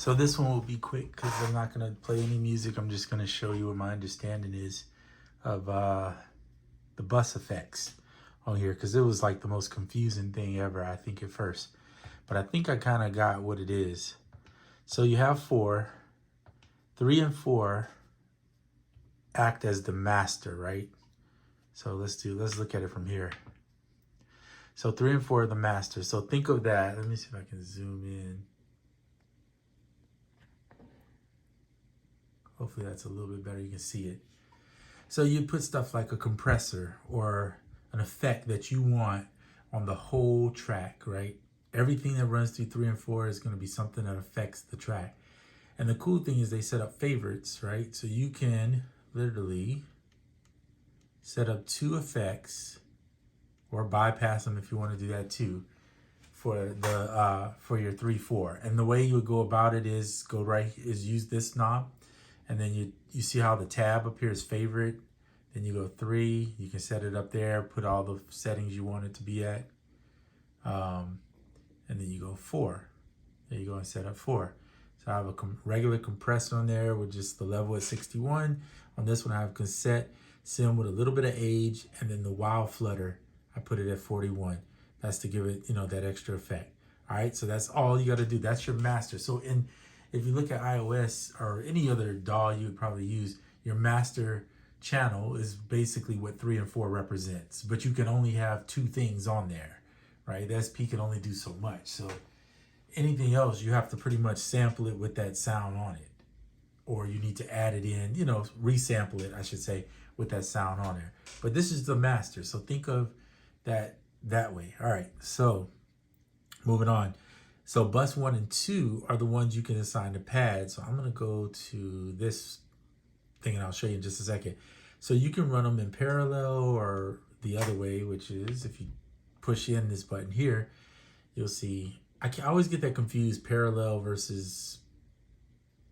So this one will be quick because I'm not going to play any music. I'm just going to show you what my understanding is of the bus effects on here, because it was like the most confusing thing ever, I think, at first. But I think I kind of got what it is. So you have 4, 3 and 4 act as the master, right? So let's look at it from here. So 3 and 4 are the master. So think of that. Let me see if I can zoom in. Hopefully that's a little bit better. You can see it. So you put stuff like a compressor or an effect that you want on the whole track, right? Everything that runs through 3 and 4 is going to be something that affects the track. And the cool thing is they set up favorites, right? So you can literally set up 2 effects or bypass them if you want to do that too for the for your 3-4. And the way you would go about it is use this knob, and then you see how the tab appears favorite. Then you go 3, you can set it up there, put all the settings you want it to be at. And then you go 4. There you go, and set up 4. So I have a regular compressor on there with just the level at 61. On this one I have cassette sim with a little bit of age, and then the wow flutter, I put it at 41. That's to give it, that extra effect. All right, so that's all you got to do. That's your master. So if you look at iOS or any other DAW you would probably use, your master channel is basically what 3 and 4 represents. But you can only have 2 things on there, right? The SP can only do so much. So anything else, you have to pretty much sample it with that sound on it. Or you need to add it in, resample it, I should say, with that sound on there. But this is the master. So think of that way. All right, so moving on. So bus 1 and 2 are the ones you can assign to pads. So I'm going to go to this thing and I'll show you in just a second. So you can run them in parallel or the other way, which is if you push in this button here, you'll see, I always get that confused, parallel versus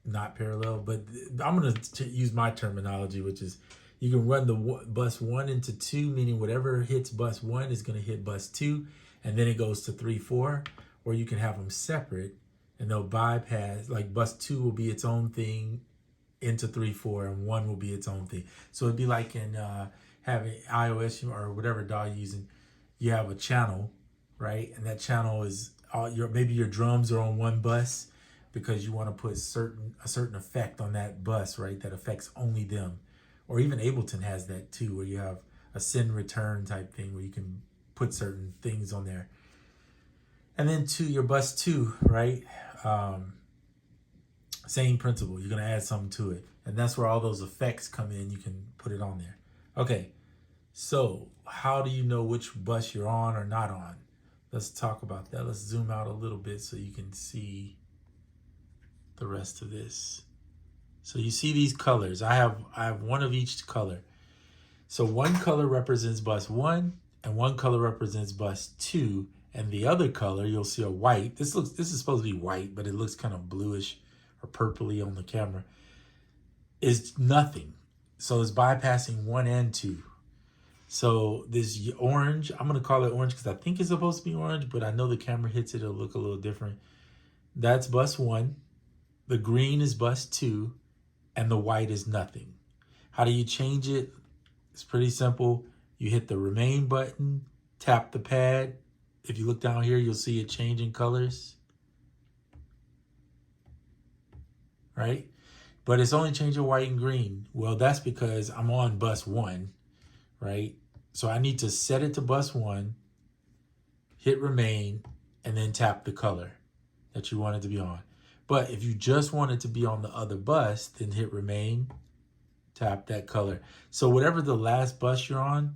not parallel, but I'm going to use my terminology, which is you can run the bus 1 into 2, meaning whatever hits bus 1 is going to hit bus 2, and then it goes to 3, 4, or you can have them separate and they'll bypass, like bus 2 will be its own thing into 3, 4, and 1 will be its own thing. So it'd be like in having iOS or whatever DAW you're using, you have a channel, right? And that channel is maybe your drums are on one bus because you want to put a certain effect on that bus, right? That affects only them. Or even Ableton has that too, where you have a send return type thing where you can put certain things on there. And then to your bus 2, right? Same principle. You're going to add something to it. And that's where all those effects come in. You can put it on there. Okay, so how do you know which bus you're on or not on? Let's talk about that. Let's zoom out a little bit so you can see the rest of this. So you see these colors. I have one of each color. So one color represents bus 1 and one color represents bus 2, and the other color you'll see a white. This is supposed to be white, but it looks kind of bluish or purpley on the camera. Is nothing. So it's bypassing 1 and 2. So this orange, I'm going to call it orange because I think it's supposed to be orange, but I know the camera hits it, it'll look a little different. That's bus 1. The green is bus 2. And the white is nothing. How do you change it? It's pretty simple. You hit the remain button, tap the pad. If you look down here, you'll see it changing colors. Right? But it's only changing white and green. Well, that's because I'm on bus 1, right? So I need to set it to bus 1, hit remain, and then tap the color that you want it to be on. But if you just want it to be on the other bus, then hit remain, tap that color. So whatever the last bus you're on,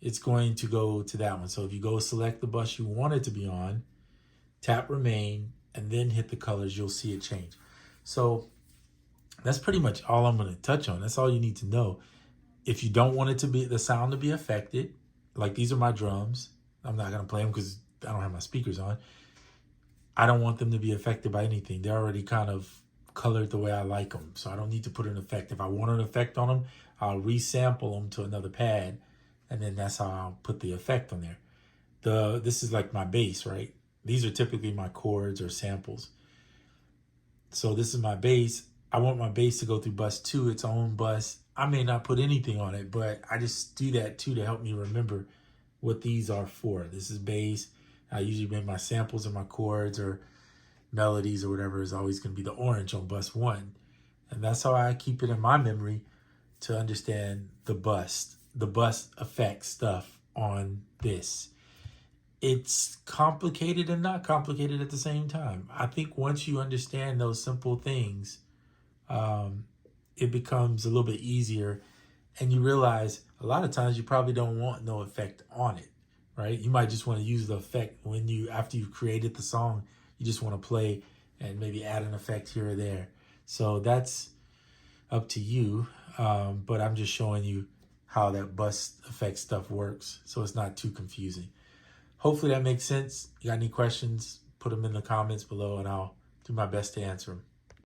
it's going to go to that one. So if you go select the bus you want it to be on, tap remain, and then hit the colors, you'll see it change. So that's pretty much all I'm going to touch on. That's all you need to know. If you don't want it to be the sound to be affected, like these are my drums. I'm not going to play them because I don't have my speakers on. I don't want them to be affected by anything. They're already kind of colored the way I like them. So I don't need to put an effect. If I want an effect on them, I'll resample them to another pad. And then that's how I'll put the effect on there. This is like my bass, right? These are typically my chords or samples. So this is my bass. I want my bass to go through bus 2, its own bus. I may not put anything on it, but I just do that too to help me remember what these are for. This is bass. I usually make my samples or my chords or melodies or whatever is always going to be the orange on bus 1. And that's how I keep it in my memory to understand the bus effect stuff on this. It's complicated and not complicated at the same time. I think once you understand those simple things, it becomes a little bit easier, and you realize a lot of times you probably don't want no effect on it, right? You might just want to use the effect when after you've created the song, you just want to play and maybe add an effect here or there. So that's up to you, but I'm just showing you how that bus effect stuff works, so it's not too confusing. Hopefully that makes sense. You got any questions, put them in the comments below and I'll do my best to answer them.